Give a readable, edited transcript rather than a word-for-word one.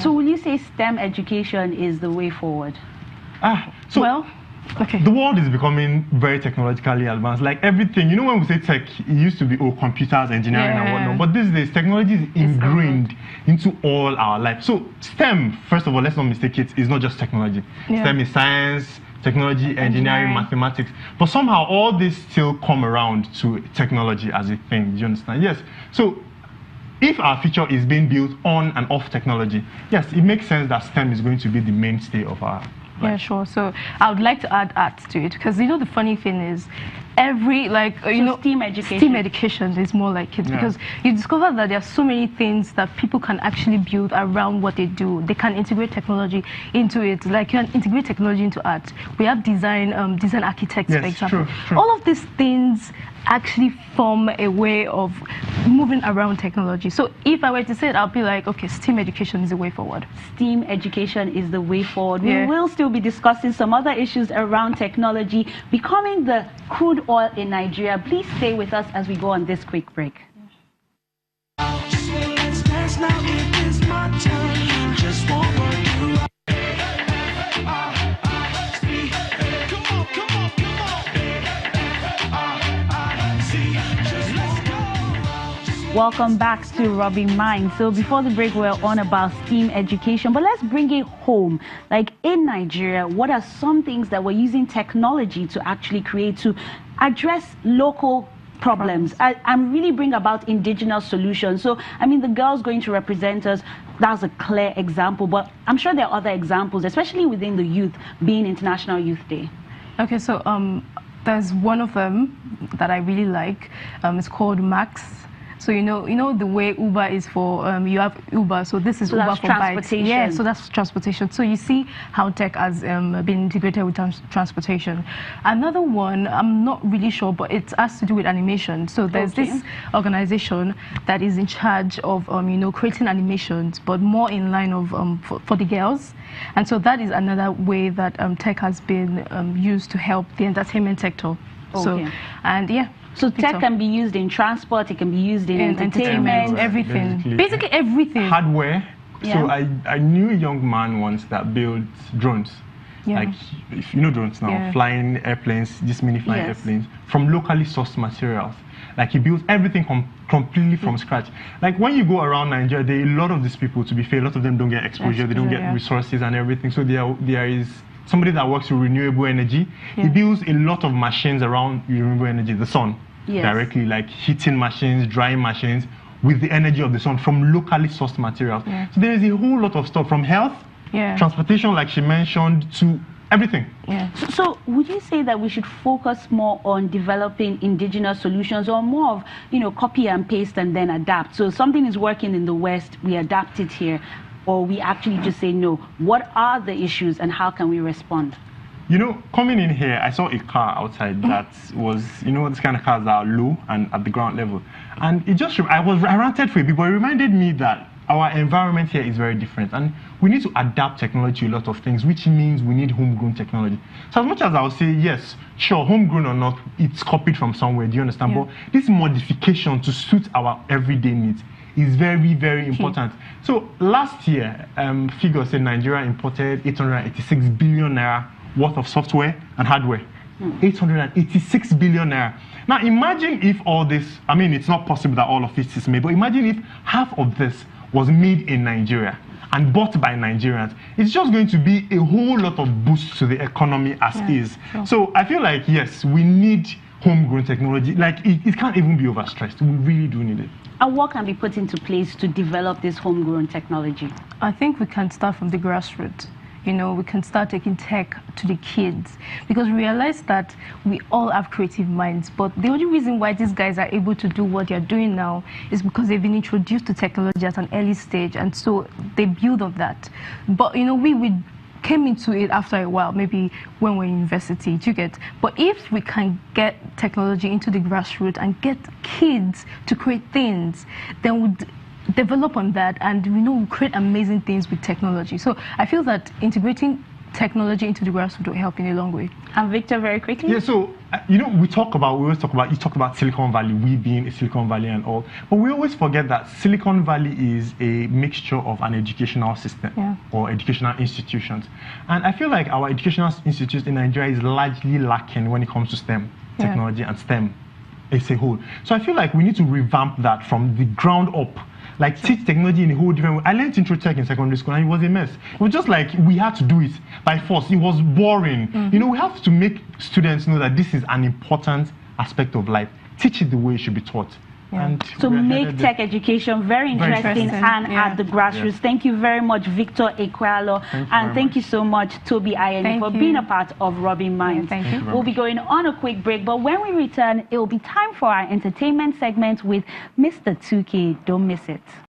So will you say STEM education is the way forward? Okay. The world is becoming very technologically advanced. Like everything, you know, when we say tech, it used to be computers, engineering, and whatnot. But these days, technology is ingrained into all our life. So STEM, first of all, let's not mistake it, is not just technology. STEM is science, technology, engineering, mathematics. But somehow all this still come around to technology as a thing. Do you understand? Yes. So if our future is being built on and off technology, yes, it makes sense that STEM is going to be the mainstay of our life. Yeah, sure. So I would like to add art to it, because you know the funny thing is, every STEM education is more like it, because you discover that there are so many things that people can actually build around what they do. They can integrate technology into it, like you can integrate technology into art. We have design architects, for example. True. All of these things actually form a way of moving around technology. So if I were to say it, I'll be like, okay, STEM education is the way forward. STEM education is the way forward. We will still be discussing some other issues around technology becoming the crude oil in Nigeria. Please stay with us as we go on this quick break. Welcome back to Rubbin Mind. So before the break, we were on about STEM education, but let's bring it home. Like in Nigeria, what are some things that we're using technology to actually create to address local problems and really bring about indigenous solutions? So, I mean, the girls going to represent us, that's a clear example, but I'm sure there are other examples, especially within the youth, being International Youth Day. Okay, so there's one of them that I really like. It's called Max. So you know the way Uber is for you have Uber, so this is Uber for bikes. Yeah, so that's transportation. So you see how tech has been integrated with transportation. Another one, I'm not really sure, but it has to do with animation. So there's this organization that is in charge of creating animations, but more in line of for the girls. And so that is another way that tech has been used to help the entertainment sector. So So tech can be used in transport, it can be used in entertainment, everything. Basically everything. Hardware. So I knew a young man once that built drones. Like, if you know drones now, flying airplanes, just mini flying airplanes, from locally sourced materials. Like he built everything completely from scratch. Like when you go around Nigeria, there are a lot of these people, to be fair, a lot of them don't get exposure, they don't get resources and everything. So there is somebody that works with renewable energy. He builds a lot of machines around renewable energy, the sun. Directly, like heating machines, drying machines, with the energy of the sun from locally sourced materials. So there is a whole lot of stuff, from health, transportation, like she mentioned, to everything. So would you say that we should focus more on developing indigenous solutions, or more of, copy and paste and then adapt? So something is working in the West, we adapt it here, or we actually just say, no, what are the issues and how can we respond? Coming in here, I saw a car outside that was, this kind of cars that are low and at the ground level. And it just, I ranted for a bit, but it reminded me that our environment here is very different. And we need to adapt technology to a lot of things, which means we need homegrown technology. So as much as I'll say, yes, sure, homegrown or not, it's copied from somewhere, do you understand? But this modification to suit our everyday needs is very, very important. So last year, figures said Nigeria imported 886 billion naira worth of software and hardware. 886 billion naira. Now imagine if all this, I mean, it's not possible that all of it is made, but imagine if half of this was made in Nigeria and bought by Nigerians. It's just going to be a whole lot of boost to the economy as is. So I feel like, yes, we need homegrown technology. Like, it can't even be overstressed. We really do need it. And what can be put into place to develop this homegrown technology? I think we can start from the grassroots. We can start taking tech to the kids, because we realize that we all have creative minds, but the only reason why these guys are able to do what they're doing now is because they've been introduced to technology at an early stage, and so they build on that. But we came into it after a while, maybe when we're in university, do you get? But if we can get technology into the grassroots and get kids to create things, then we'd develop on that, and we create amazing things with technology. So I feel that integrating technology into the grassroots will help in a long way. And Victor, very quickly. Yeah, so you know, you talk about Silicon Valley, we being a Silicon Valley and all, but we always forget that Silicon Valley is a mixture of an educational system or educational institutions. And I feel like our educational institutes in Nigeria is largely lacking when it comes to STEM technology and STEM as a whole. So I feel like we need to revamp that from the ground up. Like teach technology in a whole different way. I learned intro tech in secondary school and it was a mess. It was just like we had to do it by force. It was boring. You know, we have to make students know that this is an important aspect of life. Teach it the way it should be taught. And so make tech education very interesting and at the grassroots. Thank you very much, Victor Ekwalo, and thank you so much, Toby Ayeni, for being a part of Rubbin Minds. Thank you. We'll be going on a quick break, but when we return, it will be time for our entertainment segment with Mr. 2K. Don't miss it.